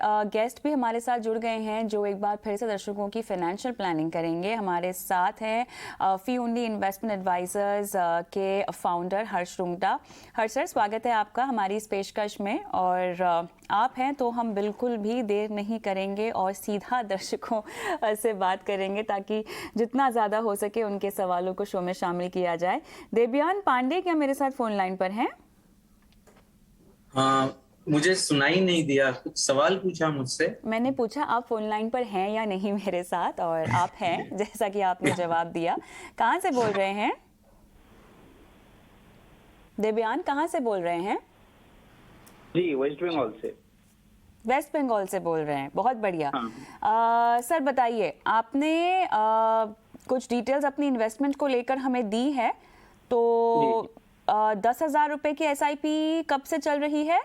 Guest भी हमारे साथ जुड़ गए हैं जो एक बार फिर से दर्शकों की फाइनेंशियल प्लानिंग करेंगे। हमारे साथ हैं फी ओनली इन्वेस्टमेंट एडवाइजर्स के फाउंडर हर्ष रुंगटा। हर्ष सर, स्वागत है आपका हमारी इस पेशकश में। और आप हैं तो हम बिल्कुल भी देर नहीं करेंगे और सीधा दर्शकों से बात करेंगे ताकि जितना ज़्यादा हो सके उनके सवालों को शो में शामिल किया जाए। देवयान पांडे क्या मेरे साथ फोन लाइन पर हैं? हाँ, मुझे सुनाई नहीं दिया। कुछ सवाल पूछा मुझसे। मैंने पूछा आप फोन लाइन पर हैं या नहीं मेरे साथ, और आप हैं जैसा कि आपने जवाब दिया। कहाँ से बोल रहे हैं देवयान? कहाँ से बोल रहे हैं? जी, वेस्ट बंगाल से। वेस्ट बंगाल से बोल रहे हैं, बहुत बढ़िया। हाँ। सर बताइए, आपने कुछ डिटेल्स अपनी इन्वेस्टमेंट को लेकर हमें दी है, तो 10,000 रुपए की SIP कब से चल रही है?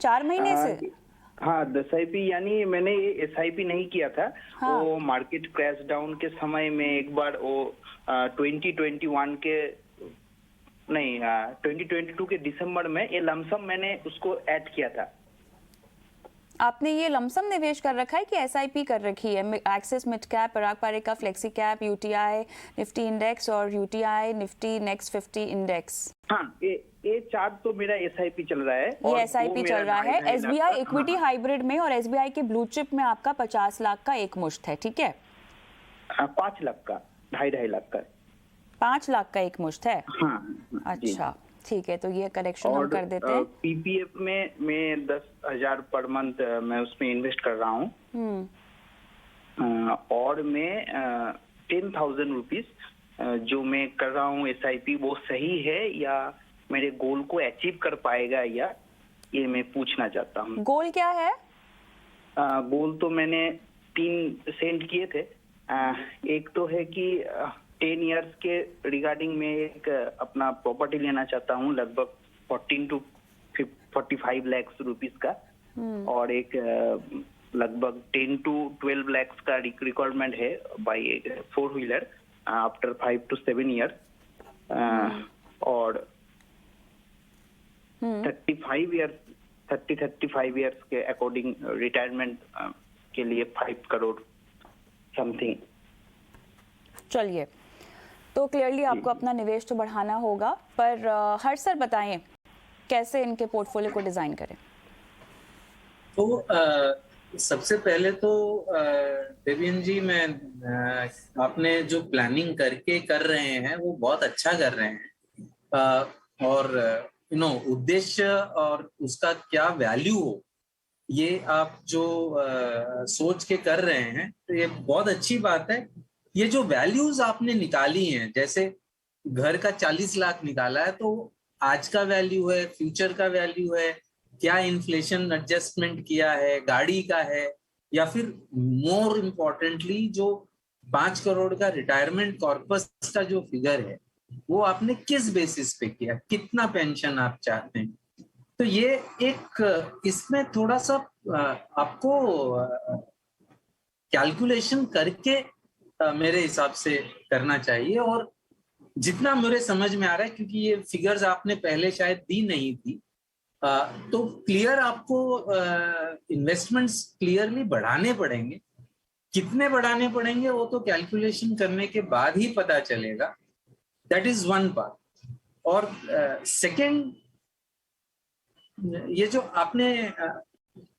4 महीने से? हाँ, SIP यानी मैंने ये SIP नहीं किया था। हाँ। वो मार्केट क्रैश डाउन के समय में एक बार वो 2021 के नहीं 2022 के दिसंबर में ये लमसम मैंने उसको ऐड किया था। आपने ये लमसम निवेश कर रखा है कि SIP कर रखी है? Axis mid cap, Parag Parikh flexi cap, UTI Nifty index और UTI निफ्टी नेक्स्ट 50 इंडेक्स। हाँ, ये चार्ट तो मेरा SIP चल रहा है। ये SIP चल रहा है SBI इक्विटी हाइब्रिड में, और SBI के ब्लू चिप में आपका 50 लाख का एक मुश्त है, ठीक है? 5 लाख का, 2.5 लाख का। 5 लाख का एक मुश्त है। हाँ। अच्छा, ठीक है, तो ये करेक्शन हम कर देते हैं। PPF में मैं 10,000 पर मंथ मैं उसमें इन्वेस्ट कर रहा हूँ। और मैं 10,000 रुपीज जो मैं कर रहा हूँ SIP, वो सही है या मेरे गोल को अचीव कर पाएगा, या ये मैं पूछना चाहता हूँ। गोल क्या है? गोल तो मैंने 3 सेंड किए थे। एक तो है कि 10 इयर्स के रिगार्डिंग में एक अपना प्रॉपर्टी लेना चाहता हूँ, लगभग 14 to 45 लाख रुपीस का। और एक लगभग 10 to 12 लाख का रिक्वायरमेंट है buy 4 wheeler after 5 to 7 year. और 35 ईयर्स के अकॉर्डिंग रिटायरमेंट के लिए 5 करोड़ समथिंग। चलिए, तो क्लियरली आपको अपना निवेश तो बढ़ाना होगा, पर हर्ष सर बताएं कैसे इनके पोर्टफोलियो को डिजाइन करें। तो सबसे पहले तो देवेन जी, मैं आपने जो प्लानिंग करके कर रहे हैं वो बहुत अच्छा कर रहे हैं। और उद्देश्य और उसका क्या वैल्यू हो, ये आप जो सोच के कर रहे हैं, तो ये बहुत अच्छी बात है। ये जो वैल्यूज आपने निकाली हैं, जैसे घर का 40 लाख निकाला है, तो आज का वैल्यू है, फ्यूचर का वैल्यू है, क्या इन्फ्लेशन एडजस्टमेंट किया है, गाड़ी का है, या फिर मोर इम्पोर्टेंटली जो 5 करोड़ का रिटायरमेंट कॉर्पस का जो फिगर है, वो आपने किस बेसिस पे किया, कितना पेंशन आप चाहते हैं। तो ये एक इसमें थोड़ा सा आपको कैलकुलेशन करके मेरे हिसाब से करना चाहिए। और जितना मेरे समझ में आ रहा है, क्योंकि ये फिगर्स आपने पहले शायद दी नहीं थी, तो क्लियर आपको इन्वेस्टमेंट्स क्लियरली बढ़ाने पड़ेंगे। कितने बढ़ाने पड़ेंगे वो तो कैलकुलेशन करने के बाद ही पता चलेगा। That is one part. और सेकंड, ये जो आपने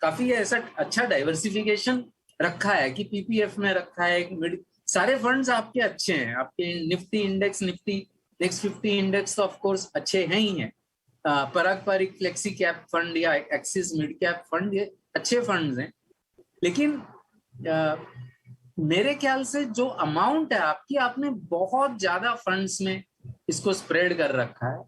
काफी ऐसा अच्छा डाइवर्सिफिकेशन रखा है कि PPF में रखा है, सारे फंड्स आपके अच्छे हैं। आपके Nifty index, Nifty next 50 index तो ऑफ कोर्स अच्छे हैं ही हैं। पराग पारेख फ्लेक्सी कैप फंड या एक्सिस मिड कैप फंड, ये अच्छे फंड्स हैं। लेकिन मेरे ख्याल से जो अमाउंट है आपकी, आपने बहुत ज्यादा फंड्स में इसको स्प्रेड कर रखा है,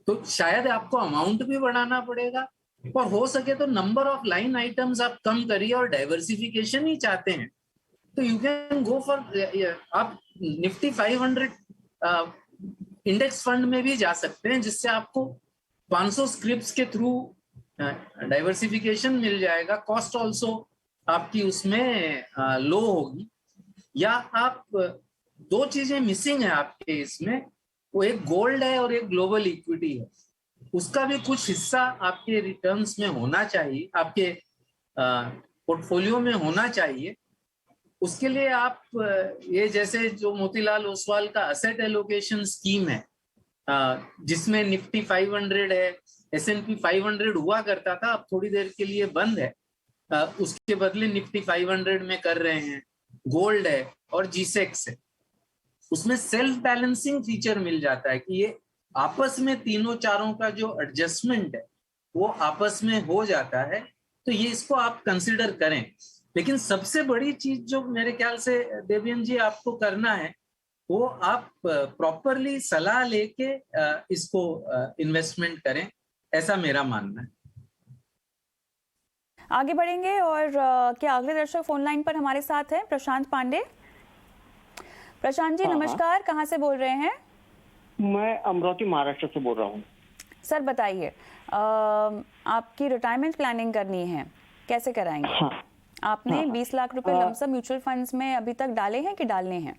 तो शायद आपको अमाउंट भी बढ़ाना पड़ेगा। और हो सके तो नंबर ऑफ लाइन आइटम्स आप कम करिए, और डाइवर्सिफिकेशन ही चाहते हैं तो यू कैन गो फॉर, आप निफ्टी 500 इंडेक्स फंड में भी जा सकते हैं, जिससे आपको 500 स्क्रिप्ट्स के थ्रू डाइवर्सिफिकेशन मिल जाएगा। कॉस्ट ऑल्सो आपकी उसमें लो होगी। या आप 2 चीजें मिसिंग है आपके इसमें, वो एक गोल्ड है और एक ग्लोबल इक्विटी है। उसका भी कुछ हिस्सा आपके रिटर्न्स में होना चाहिए, आपके पोर्टफोलियो में होना चाहिए। उसके लिए आप ये जैसे जो मोतीलाल ओसवाल का असेट एलोकेशन स्कीम है, जिसमें निफ्टी 500 है, S&P 500 हुआ करता था, अब थोड़ी देर के लिए बंद है, उसके बदले निफ्टी 500 में कर रहे हैं, गोल्ड है और G-Sex है। उसमें सेल्फ बैलेंसिंग फीचर मिल जाता है कि ये आपस में तीनों चारों का जो एडजस्टमेंट है वो आपस में हो जाता है। तो ये इसको आप कंसिडर करें। लेकिन सबसे बड़ी चीज जो मेरे ख्याल से देवियन जी आपको करना है, वो आप प्रॉपरली सलाह लेके इसको इन्वेस्टमेंट करें, ऐसा मेरा मानना है। आगे बढ़ेंगे और क्या अगले दर्शक फोन लाइन पर हमारे साथ हैं प्रशांत पांडे। प्रशांत जी नमस्कार, कहाँ से बोल रहे हैं? मैं अमरावती महाराष्ट्र से बोल रहा हूँ। सर बताइए, आपकी रिटायरमेंट प्लानिंग करनी है, कैसे कराएंगे? हाँ, आपने 20 लाख रुपए लमसम म्यूचुअल फंड्स में अभी तक डाले हैं कि डालने हैं?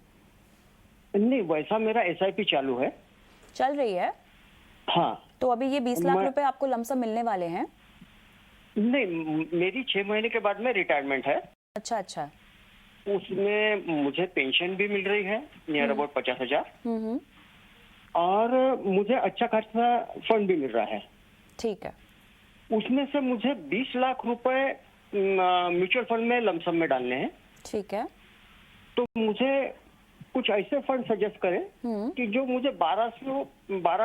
नहीं, वैसा मेरा SIP चालू है। चल रही है? हाँ। तो अभी ये 20 लाख रुपए आपको लमसम मिलने वाले हैं? नहीं, मेरी 6 महीने के बाद में रिटायरमेंट है। अच्छा अच्छा। उसमें मुझे पेंशन भी मिल रही है नियर अबाउट 50,000 और मुझे अच्छा खासा फंड भी मिल रहा है। ठीक है। उसमें से मुझे 20 लाख रुपए म्यूचुअल फंड में लमसम में डालने हैं। ठीक है। तो मुझे कुछ ऐसे फंड सजेस्ट करें कि जो मुझे 12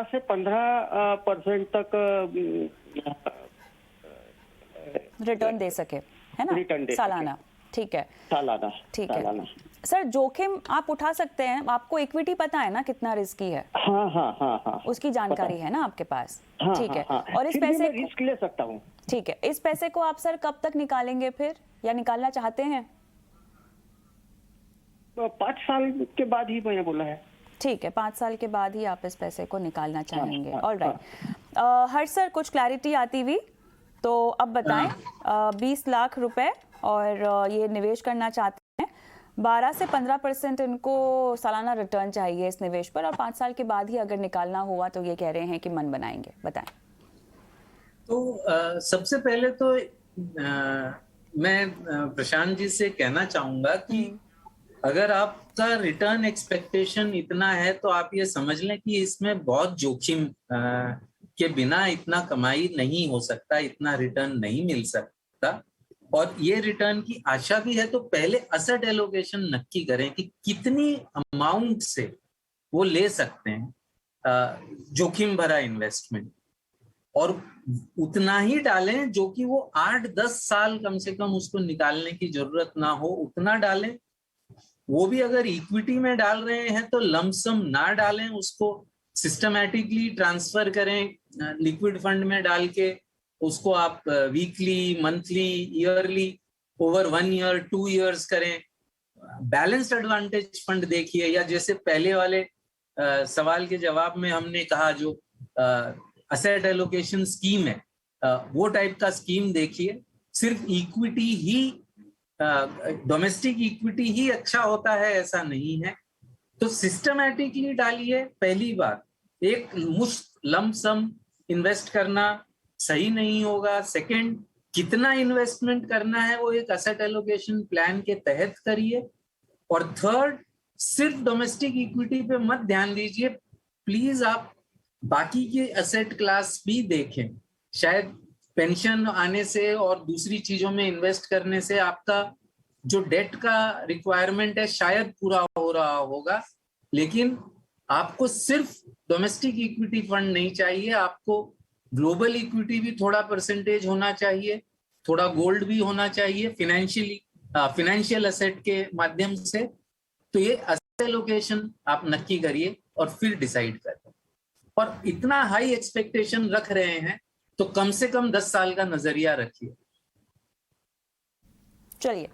से 15% तक रिटर्न दे सके, है ना? रिटर्न दे सालाना। ठीक है, सालाना। ठीक है। सर जोखिम आप उठा सकते हैं, आपको इक्विटी पता है ना कितना रिस्की है? हाँ हाँ हाँ हाँ, उसकी जानकारी है ना आपके पास? हाँ, ठीक है। हाँ, और इस पैसे रिस्क ले सकता हूँ। ठीक है, इस पैसे को आप सर कब तक निकालेंगे फिर, या निकालना चाहते हैं? 5 साल के बाद ही मैंने बोला है। ठीक है, 5 साल के बाद ही आप इस पैसे को निकालना चाहेंगे। हाँ, ऑल राइट। हर्ष सर, कुछ क्लैरिटी आती हुई तो अब बताएं। 20 लाख रुपए और ये निवेश करना चाहते हैं, 12 से 15% इनको सालाना रिटर्न चाहिए इस निवेश पर, और 5 साल के बाद ही अगर निकालना हुआ तो ये कह रहे हैं कि मन बनाएंगे। बताएं। तो सबसे पहले तो मैं प्रशांत जी से कहना चाहूंगा कि अगर आपका रिटर्न एक्सपेक्टेशन इतना है तो आप ये समझ लें कि इसमें बहुत जोखिम के बिना इतना कमाई नहीं हो सकता, इतना रिटर्न नहीं मिल सकता। और ये रिटर्न की आशा भी है तो पहले असेट एलोकेशन नक्की करें कि कितनी अमाउंट से वो ले सकते हैं जोखिम भरा इन्वेस्टमेंट, और उतना ही डालें जो कि वो 8-10 साल कम से कम उसको निकालने की जरूरत ना हो, उतना डालें। वो भी अगर इक्विटी में डाल रहे हैं तो लमसम ना डालें, उसको सिस्टमैटिकली ट्रांसफर करें लिक्विड फंड में डाल के। उसको आप weekly, monthly, yearly, over 1 year, 2 years करें। बैलेंस्ड एडवांटेज फंड देखिए, या जैसे पहले वाले सवाल के जवाब में हमने कहा जो असेट एलोकेशन स्कीम है, वो टाइप का स्कीम देखिए। सिर्फ इक्विटी ही, डोमेस्टिक इक्विटी ही अच्छा होता है ऐसा नहीं है। तो सिस्टमैटिकली डालिए। पहली बात, एक मुश्त लमसम इन्वेस्ट करना सही नहीं होगा। सेकंड, कितना इन्वेस्टमेंट करना है वो एक असेट एलोकेशन प्लान के तहत करिए। और थर्ड, सिर्फ डोमेस्टिक इक्विटी पे मत ध्यान दीजिए, प्लीज आप बाकी के असेट क्लास भी देखें। शायद पेंशन आने से और दूसरी चीजों में इन्वेस्ट करने से आपका जो डेट का रिक्वायरमेंट है शायद पूरा हो रहा होगा, लेकिन आपको सिर्फ डोमेस्टिक इक्विटी फंड नहीं चाहिए, आपको ग्लोबल इक्विटी भी थोड़ा परसेंटेज होना चाहिए, थोड़ा गोल्ड भी होना चाहिए फिनेंशियल असेट के माध्यम से। तो ये असेट एलोकेशन आप नक्की करिए और फिर डिसाइड करें। और इतना हाई एक्सपेक्टेशन रख रहे हैं तो कम से कम 10 साल का नजरिया रखिए। चलिए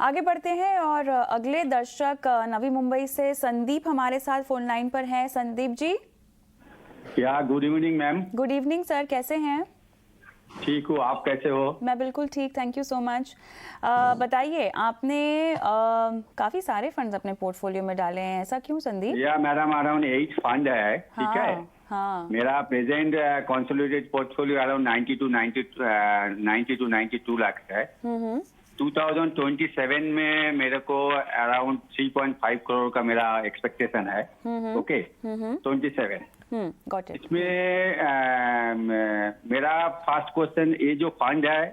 आगे बढ़ते हैं और अगले दर्शक नवी मुंबई से संदीप हमारे साथ फोन लाइन पर हैं। संदीप जी, या good evening ma'am. Good evening sir, कैसे हैं? ठीक हूँ, आप कैसे हो? मैं बिल्कुल ठीक, थैंक यू सो मच। बताइए, आपने काफी सारे फंड्स अपने पोर्टफोलियो में डाले हैं, ऐसा क्यों संदीप? या मैडम अराउंड 8 फंड है, ठीक है। हाँ। मेरा present consolidated portfolio around 90 to 92 lakh है। 2 2027 में मेरे को अराउंड 3.5 करोड़ का मेरा एक्सपेक्टेशन है। ओके, 27। Got it. इसमें मेरा फर्स्ट क्वेश्चन, ये जो फंड है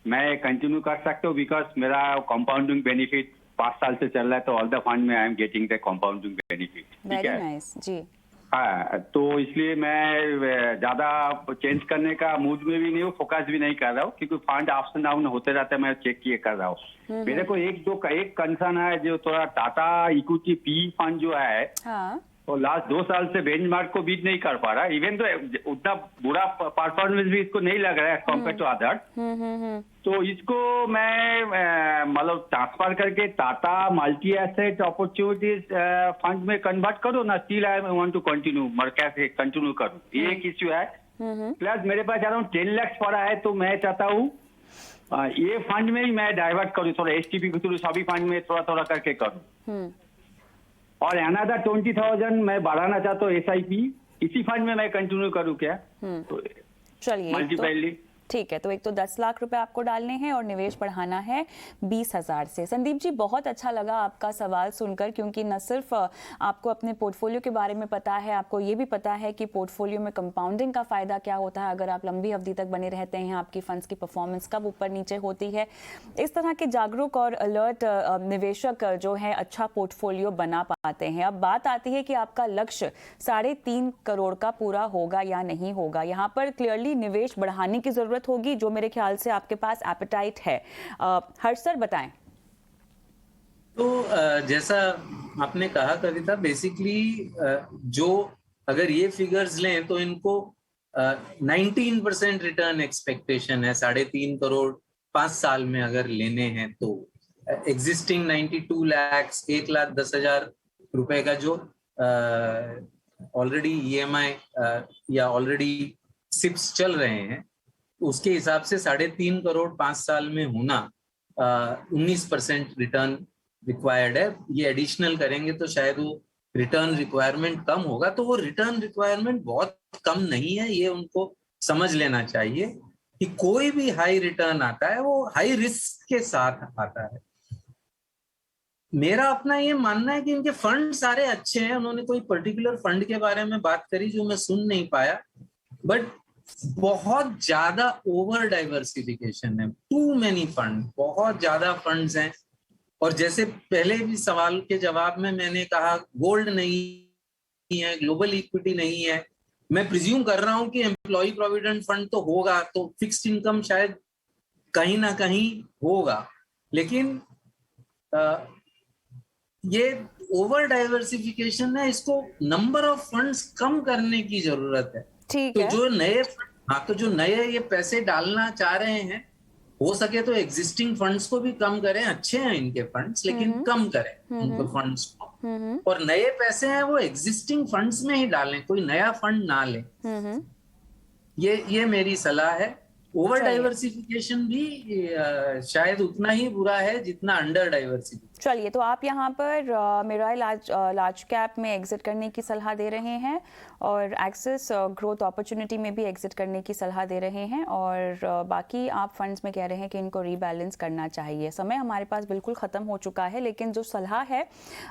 मैं कंटिन्यू कर सकता हूँ? बिकॉज मेरा कंपाउंडिंग बेनिफिट 5 साल से चल रहा है, तो ऑल द फंड में I am getting the compounding benefit. ठीक वेरी है, नाइस जी। हाँ, तो इसलिए मैं ज्यादा चेंज करने का मूड में भी नहीं हूँ, फोकस भी नहीं कर रहा हूँ, क्योंकि फंड अप्स एंड डाउन होते रहते हैं, मैं चेक किए कर रहा हूँ। मेरे को एक कंसर्न है, जो थोड़ा टाटा इक्विटी पी फंड जो है, हाँ, तो लास्ट 2 साल से बेंचमार्क को बीट नहीं कर पा रहा। इवन तो उतना बुरा परफॉर्मेंस भी इसको नहीं लग रहा है कंपेयर टू अदर। तो इसको मैं मतलब ट्रांसफर करके Tata multi asset opportunities fund में कन्वर्ट करो ना, still I want to continue market से कंटिन्यू करूँ, ये एक इश्यू है। प्लस मेरे पास अराउंड 10 लाख पड़ा है, तो मैं चाहता हूँ ये फंड में ही मैं डाइवर्ट करूँ, थोड़ा एसटीपी के थ्रू सभी फंड में थोड़ा थोड़ा करके करूँ। और अनदर 20,000 मैं बढ़ाना चाहता हूँ एसआईपी, इसी फंड में मैं कंटिन्यू करूँ क्या? तो चलिए मल्टीपली ठीक है, तो एक तो 10 लाख रुपए आपको डालने हैं और निवेश बढ़ाना है 20,000 से। संदीप जी, बहुत अच्छा लगा आपका सवाल सुनकर, क्योंकि न सिर्फ आपको अपने पोर्टफोलियो के बारे में पता है, आपको ये भी पता है कि पोर्टफोलियो में कंपाउंडिंग का फायदा क्या होता है अगर आप लंबी अवधि तक बने रहते हैं, आपकी फंड्स की परफॉर्मेंस कब ऊपर नीचे होती है। इस तरह के जागरूक और अलर्ट निवेशक जो है अच्छा पोर्टफोलियो बना पाते हैं। अब बात आती है कि आपका लक्ष्य 3.5 करोड़ का पूरा होगा या नहीं होगा। यहाँ पर क्लियरली निवेश बढ़ाने की जरूरत होगी, जो मेरे ख्याल से आपके पास एपेटाइट है। हर्ष सर बताएं। तो जैसा आपने कहा कविता, बेसिकली जो अगर ये फिगर्स लें तो इनको 19% रिटर्न एक्सपेक्टेशन है 3.5 करोड़ 5 साल में अगर लेने हैं तो। एग्जिस्टिंग 92 लाख 1,10,000 रुपए का जो ऑलरेडी ईएमआई या ऑलरेडी सिप्स चल रहे हैं, उसके हिसाब से 3.5 करोड़ 5 साल में होना 19% रिटर्न रिक्वायर्ड है। ये एडिशनल करेंगे तो शायद वो रिटर्न रिक्वायरमेंट कम होगा। तो वो रिटर्न रिक्वायरमेंट बहुत कम नहीं है, ये उनको समझ लेना चाहिए कि कोई भी हाई रिटर्न आता है वो हाई रिस्क के साथ आता है। मेरा अपना ये मानना है कि इनके फंड सारे अच्छे हैं। उन्होंने कोई पर्टिकुलर फंड के बारे में बात करी जो मैं सुन नहीं पाया, बट बहुत ज्यादा ओवर डाइवर्सिफिकेशन है, टू मेनी फंड, बहुत ज्यादा फंड्स हैं। और जैसे पहले भी सवाल के जवाब में मैंने कहा, गोल्ड नहीं है, ग्लोबल इक्विटी नहीं है। मैं प्रिज्यूम कर रहा हूं कि एम्प्लॉय प्रोविडेंट फंड तो होगा, तो फिक्स्ड इनकम शायद कहीं ना कहीं होगा, लेकिन ये ओवर डाइवर्सिफिकेशन है, इसको नंबर ऑफ फंड्स कम करने की जरूरत है। तो जो नए ये पैसे डालना चाह रहे हैं, हो सके तो एग्जिस्टिंग फंड्स को भी कम करें। अच्छे हैं इनके फंड्स, लेकिन कम करें उनको फंड्स को, और नए पैसे हैं वो एग्जिस्टिंग फंड्स में ही डालें, कोई नया फंड ना लें। ये मेरी सलाह है। ओवर डाइवर्सिफिकेशन भी शायद उतना ही बुरा है जितना अंडर डाइवर्सिफिकेशन। चलिए, तो आप यहाँ पर मेरा लार्ज कैप में एग्जिट करने की सलाह दे रहे हैं और एक्सेस ग्रोथ अपॉर्चुनिटी में भी एग्जिट करने की सलाह दे रहे हैं, और बाकी आप फंड्स में कह रहे हैं कि इनको रीबैलेंस करना चाहिए। समय हमारे पास बिल्कुल ख़त्म हो चुका है, लेकिन जो सलाह है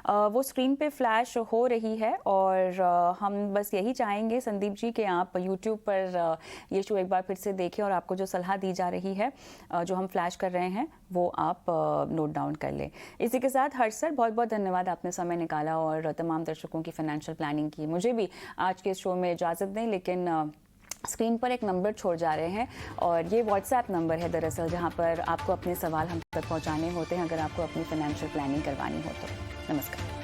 वो स्क्रीन पे फ्लैश हो रही है, और हम बस यही चाहेंगे संदीप जी कि आप यूट्यूब पर ये शो एक बार फिर से देखें और आपको जो सलाह दी जा रही है, जो हम फ्लैश कर रहे हैं, वो आप नोट डाउन कर लें। इसी के साथ हर्ष सर, बहुत बहुत धन्यवाद, आपने समय निकाला और तमाम दर्शकों की फाइनेंशियल प्लानिंग की। मुझे भी आज के शो में इजाज़त दें, लेकिन स्क्रीन पर एक नंबर छोड़ जा रहे हैं, और ये व्हाट्सएप नंबर है दरअसल, जहां पर आपको अपने सवाल हम तक पहुंचाने होते हैं अगर आपको अपनी फाइनेंशियल प्लानिंग करवानी हो तो। नमस्कार।